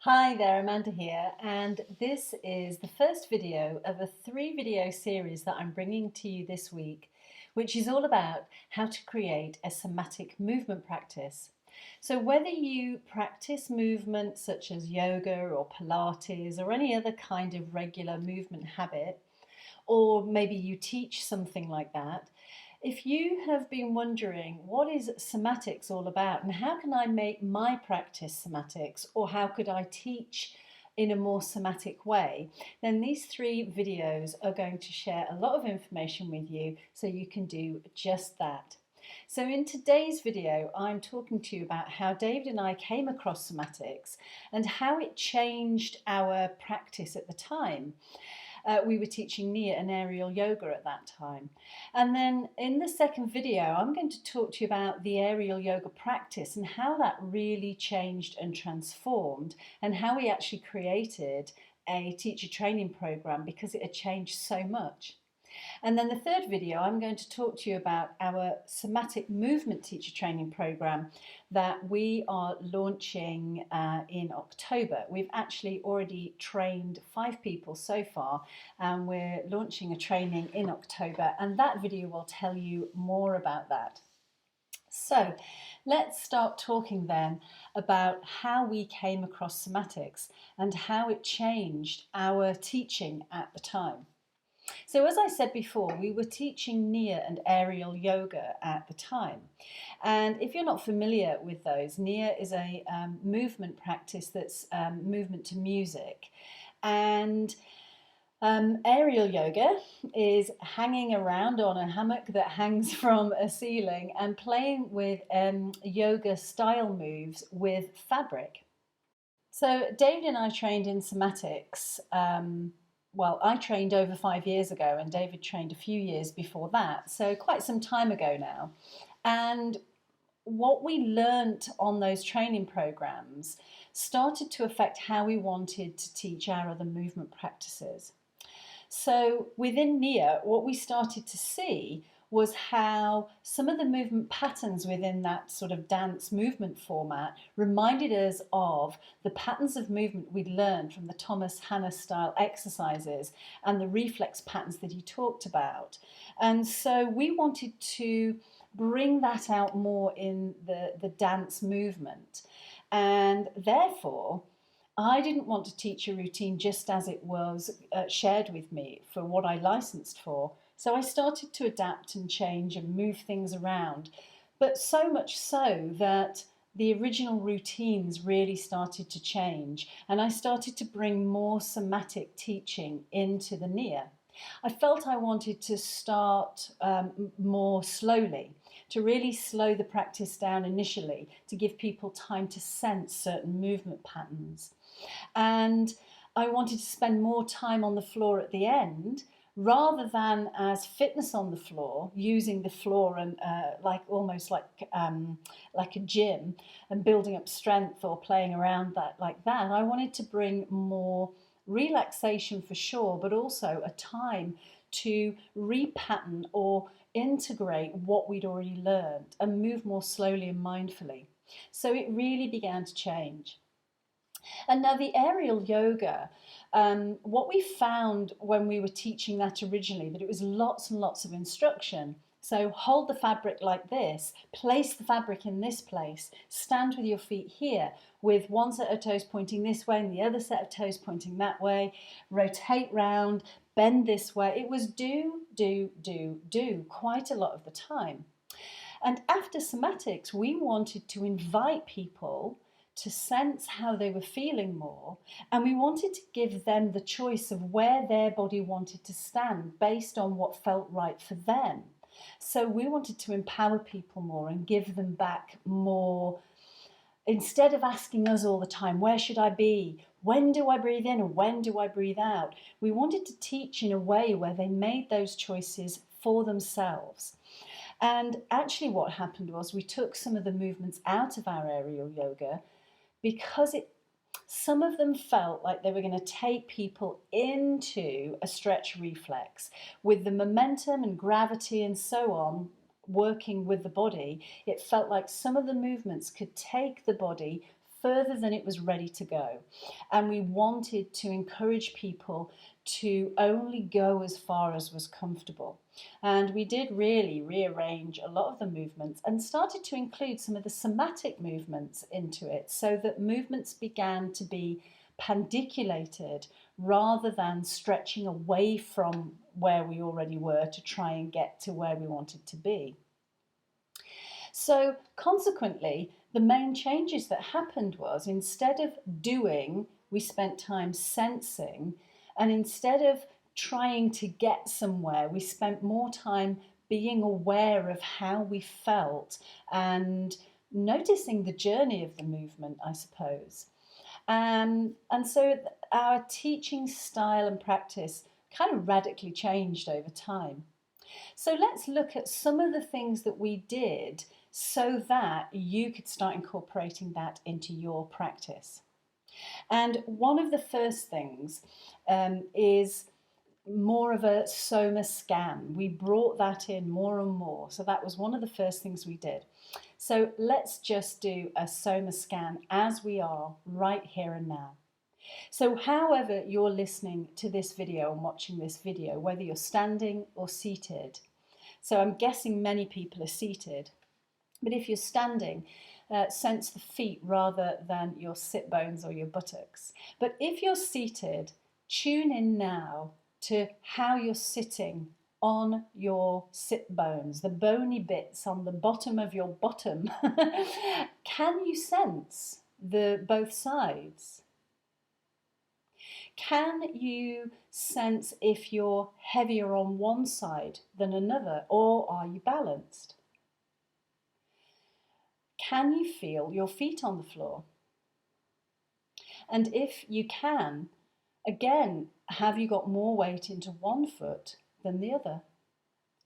Hi there, Amanda here, and this is the first video of a 3-video series that I'm bringing to you this week, which is all about how to create a somatic movement practice. So whether you practice movement such as yoga or Pilates or any other kind of regular movement habit, or maybe you teach something like that, if you have been wondering what is somatics all about and how can I make my practice somatics, or how could I teach in a more somatic way, then these 3 videos are going to share a lot of information with you so you can do just that. So in today's video, I'm talking to you about how David and I came across somatics and how it changed our practice at the time. We were teaching Nia and Aerial Yoga at that time. And then in the second video, I'm going to talk to you about the aerial yoga practice and how that really changed and transformed, and how we actually created a teacher training program because it had changed so much. And then the third video, I'm going to talk to you about our somatic movement teacher training program that we are launching in October. We've actually already trained 5 people so far, and we're launching a training in October, and that video will tell you more about that. So let's start talking then about how we came across somatics and how it changed our teaching at the time. So as I said before, we were teaching Nia and Aerial Yoga at the time. And if you're not familiar with those, Nia is a movement practice that's movement to music. And aerial yoga is hanging around on a hammock that hangs from a ceiling and playing with yoga style moves with fabric. So David and I trained in somatics. Well, I trained over 5 years ago and David trained a few years before that, so quite some time ago now. And what we learnt on those training programs started to affect how we wanted to teach our other movement practices. So within Nia, what we started to see was how some of the movement patterns within that sort of dance movement format reminded us of the patterns of movement we'd learned from the Thomas Hanna style exercises and the reflex patterns that he talked about. And so we wanted to bring that out more in the dance movement. And therefore, I didn't want to teach a routine just as it was shared with me for what I licensed for. So I started to adapt and change and move things around, but so much so that the original routines really started to change, and I started to bring more somatic teaching into the Nia. I felt I wanted to start more slowly, to really slow the practice down initially, to give people time to sense certain movement patterns. And I wanted to spend more time on the floor at the end, rather than as fitness on the floor, using the floor and almost like a gym and building up strength or playing around that like that. I wanted to bring more relaxation for sure, but also a time to repattern or integrate what we'd already learned and move more slowly and mindfully. So it really began to change. And now the aerial yoga, what we found when we were teaching that originally, that it was lots and lots of instruction. So hold the fabric like this, place the fabric in this place, stand with your feet here with one set of toes pointing this way and the other set of toes pointing that way, rotate round, bend this way. It was do quite a lot of the time. And after somatics, we wanted to invite people to sense how they were feeling more, and we wanted to give them the choice of where their body wanted to stand based on what felt right for them. So we wanted to empower people more and give them back more. Instead of asking us all the time, where should I be? When do I breathe in and when do I breathe out? We wanted to teach in a way where they made those choices for themselves. And actually what happened was we took some of the movements out of our aerial yoga because some of them felt like they were going to take people into a stretch reflex. With the momentum and gravity and so on working with the body, it felt like some of the movements could take the body further than it was ready to go. And we wanted to encourage people to only go as far as was comfortable. And we did really rearrange a lot of the movements and started to include some of the somatic movements into it, so that movements began to be pandiculated rather than stretching away from where we already were to try and get to where we wanted to be. So consequently, the main changes that happened was, instead of doing, we spent time sensing, and instead of trying to get somewhere, we spent more time being aware of how we felt and noticing the journey of the movement, I suppose. And so our teaching style and practice kind of radically changed over time. So let's look at some of the things that we did so that you could start incorporating that into your practice. And one of the first things is more of a Soma Scan. We brought that in more and more. So that was one of the first things we did. So let's just do a Soma Scan as we are right here and now. So however you're listening to this video and watching this video, whether you're standing or seated, so I'm guessing many people are seated, but if you're standing, sense the feet rather than your sit bones or your buttocks. But if you're seated, tune in now to how you're sitting on your sit bones, the bony bits on the bottom of your bottom. Can you sense both sides? Can you sense if you're heavier on one side than another, or are you balanced? Can you feel your feet on the floor? And if you can, again, have you got more weight into one foot than the other?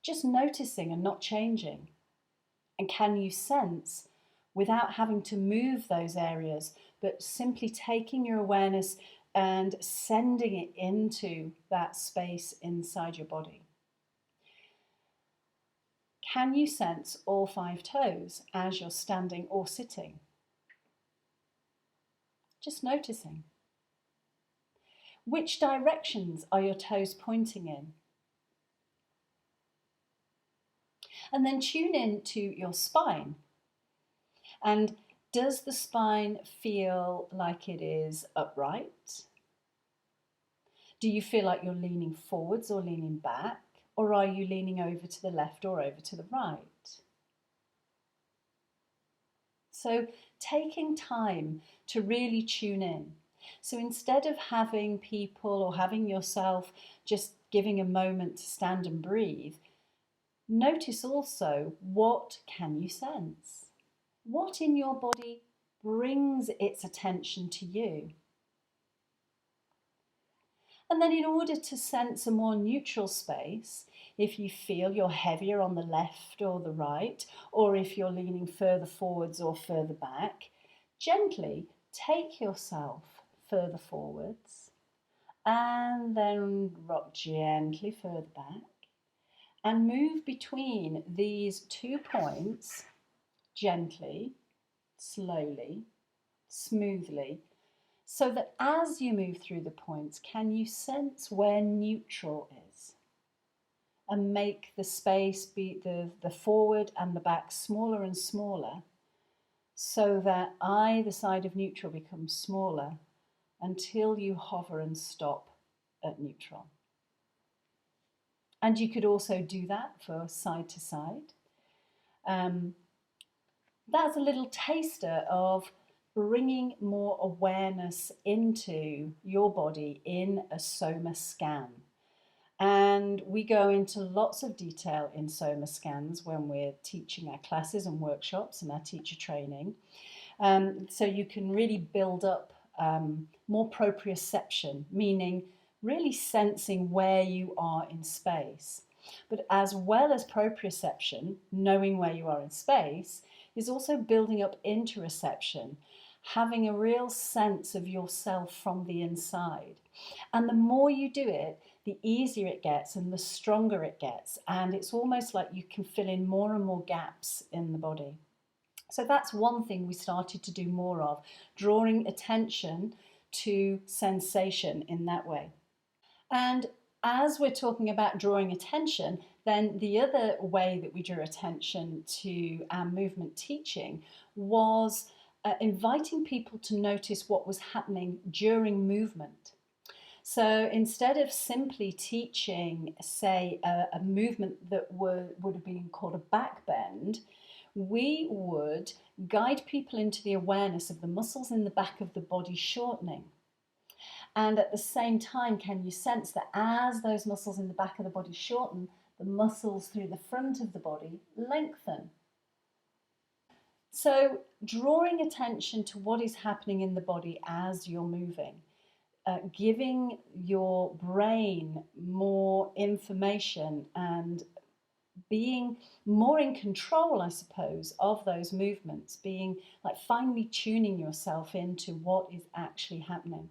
Just noticing and not changing. And can you sense, without having to move those areas, but simply taking your awareness and sending it into that space inside your body? Can you sense all 5 toes as you're standing or sitting? Just noticing. Which directions are your toes pointing in? And then tune in to your spine. And does the spine feel like it is upright? Do you feel like you're leaning forwards or leaning back? Or are you leaning over to the left or over to the right? So taking time to really tune in. So instead of having people or having yourself just giving a moment to stand and breathe, notice also, what can you sense? What in your body brings its attention to you? And then in order to sense a more neutral space, if you feel you're heavier on the left or the right, or if you're leaning further forwards or further back, gently take yourself further forwards and then rock gently further back and move between these 2 points gently, slowly, smoothly, so that as you move through the points, can you sense where neutral is? And make the space, be the forward and the back, smaller and smaller, so that either side of neutral becomes smaller until you hover and stop at neutral. And you could also do that for side to side. That's a little taster of bringing more awareness into your body in a Soma Scan. And we go into lots of detail in Soma Scans when we're teaching our classes and workshops and our teacher training. So you can really build up more proprioception, meaning really sensing where you are in space. But as well as proprioception, knowing where you are in space, is also building up interoception, having a real sense of yourself from the inside. And the more you do it, the easier it gets and the stronger it gets. And it's almost like you can fill in more and more gaps in the body. So that's one thing we started to do more of, drawing attention to sensation in that way. And as we're talking about drawing attention, then the other way that we drew attention to our movement teaching was inviting people to notice what was happening during movement. So instead of simply teaching, say, a movement that would have been called a back bend, we would guide people into the awareness of the muscles in the back of the body shortening. And at the same time, can you sense that as those muscles in the back of the body shorten, the muscles through the front of the body lengthen? So drawing attention to what is happening in the body as you're moving, giving your brain more information and being more in control, I suppose, of those movements, being like finely tuning yourself into what is actually happening.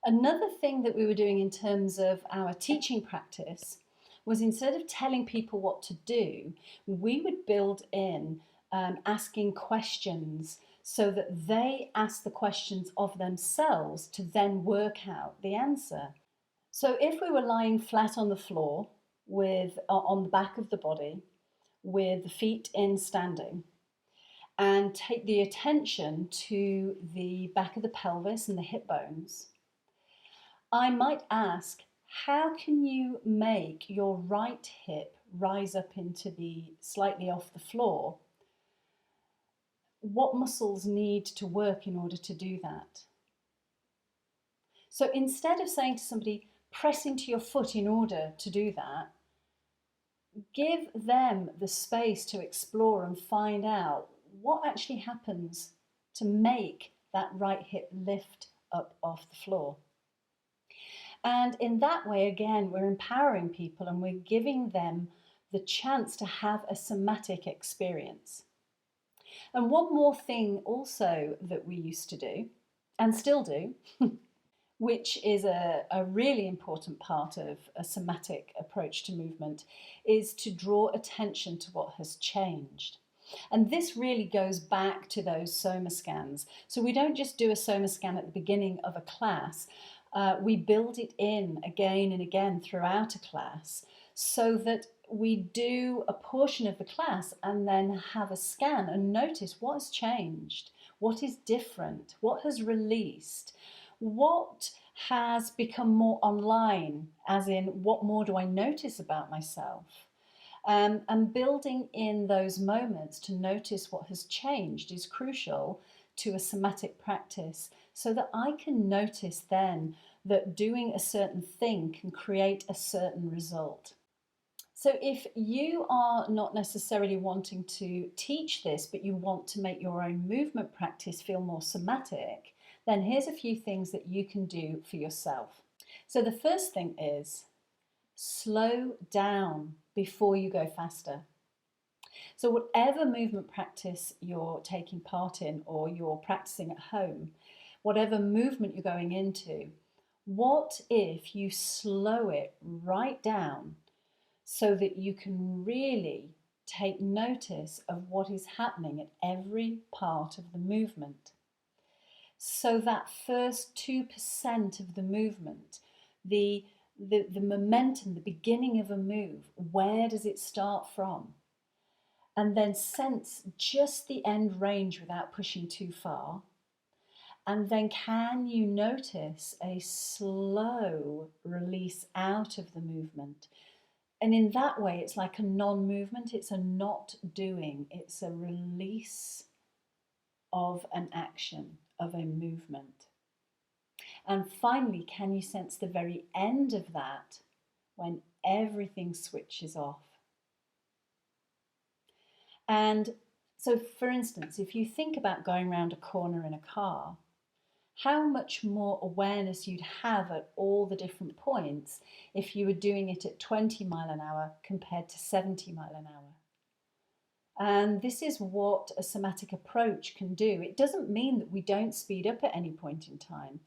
Another thing that we were doing in terms of our teaching practice was, instead of telling people what to do, we would build in asking questions so that they ask the questions of themselves to then work out the answer. So if we were lying flat on the floor with on the back of the body with the feet in standing, and take the attention to the back of the pelvis and the hip bones, I might ask, how can you make your right hip rise up into the slightly off the floor? What muscles need to work in order to do that? So instead of saying to somebody, press into your foot in order to do that, give them the space to explore and find out what actually happens to make that right hip lift up off the floor. And in that way, again, we're empowering people and we're giving them the chance to have a somatic experience. And one more thing also that we used to do, and still do, which is a really important part of a somatic approach to movement, is to draw attention to what has changed. And this really goes back to those Soma scans. So we don't just do a Soma scan at the beginning of a class. We build it in again and again throughout a class, so that we do a portion of the class and then have a scan and notice what has changed, what is different, what has released, what has become more online, as in what more do I notice about myself? And building in those moments to notice what has changed is crucial to a somatic practice, so that I can notice then that doing a certain thing can create a certain result. So if you are not necessarily wanting to teach this, but you want to make your own movement practice feel more somatic, then here's a few things that you can do for yourself. So the first thing is slow down before you go faster. So whatever movement practice you're taking part in, or you're practicing at home, whatever movement you're going into, what if you slow it right down so that you can really take notice of what is happening at every part of the movement? So that first 2% of the movement, the momentum, the beginning of a move, where does it start from? And then sense just the end range without pushing too far. And then can you notice a slow release out of the movement? And in that way, it's like a non-movement, it's a not doing, it's a release of an action, of a movement. And finally, can you sense the very end of that, when everything switches off? And so, for instance, if you think about going around a corner in a car, how much more awareness you'd have at all the different points if you were doing it at 20 mile an hour compared to 70 mile an hour. And this is what a somatic approach can do. It doesn't mean that we don't speed up at any point in time.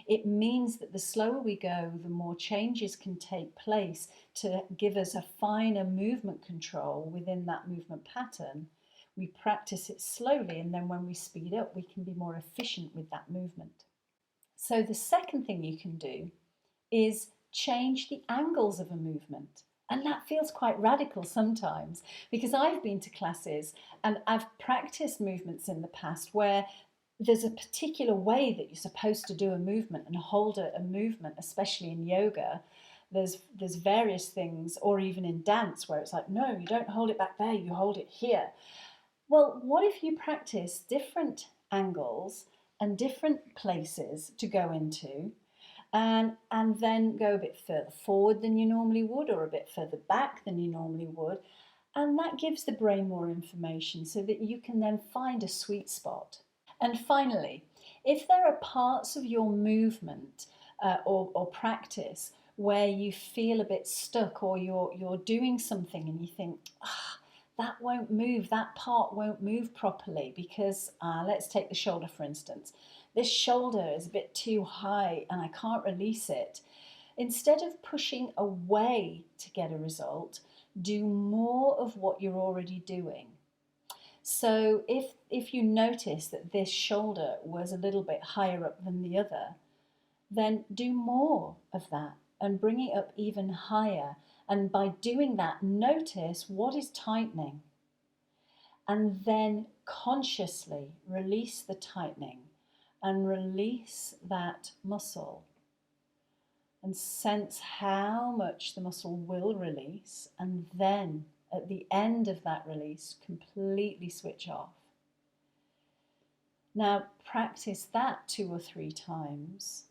It means that the slower we go, the more changes can take place to give us a finer movement control within that movement pattern, We practice it slowly, and then when we speed up, we can be more efficient with that movement. So the second thing you can do is change the angles of a movement. And that feels quite radical sometimes, because I've been to classes and I've practiced movements in the past where there's a particular way that you're supposed to do a movement and hold a movement, especially in yoga. There's various things, or even in dance, where it's like, no, you don't hold it back there, you hold it here. Well, what if you practice different angles and different places to go into, and then go a bit further forward than you normally would, or a bit further back than you normally would, and that gives the brain more information so that you can then find a sweet spot. And finally, if there are parts of your movement or practice where you feel a bit stuck, or you're doing something and you think, that won't move, that part won't move properly because, let's take the shoulder for instance. This shoulder is a bit too high and I can't release it. Instead of pushing away to get a result, do more of what you're already doing. So if you notice that this shoulder was a little bit higher up than the other, then do more of that and bring it up even higher. And by doing that, notice what is tightening, and then consciously release the tightening and release that muscle, and sense how much the muscle will release, and then at the end of that release, completely switch off. Now practice that 2 or 3 times,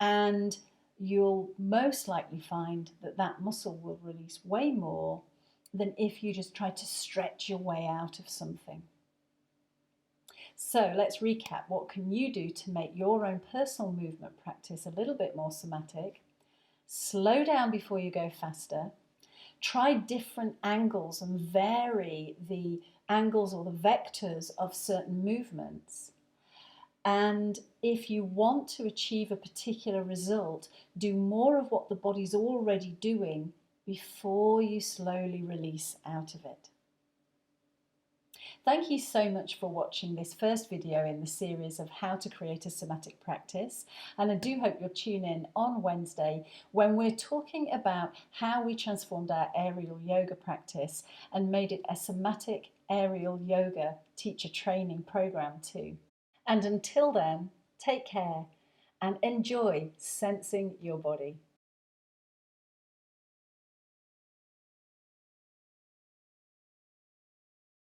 and you'll most likely find that that muscle will release way more than if you just try to stretch your way out of something. So let's recap. What can you do to make your own personal movement practice a little bit more somatic? Slow down before you go faster. Try different angles and vary the angles or the vectors of certain movements. And if you want to achieve a particular result, do more of what the body's already doing before you slowly release out of it. Thank you so much for watching this first video in the series of how to create a somatic practice, and I do hope you'll tune in on Wednesday when we're talking about how we transformed our aerial yoga practice and made it a somatic aerial yoga teacher training program too. And until then, take care and enjoy sensing your body.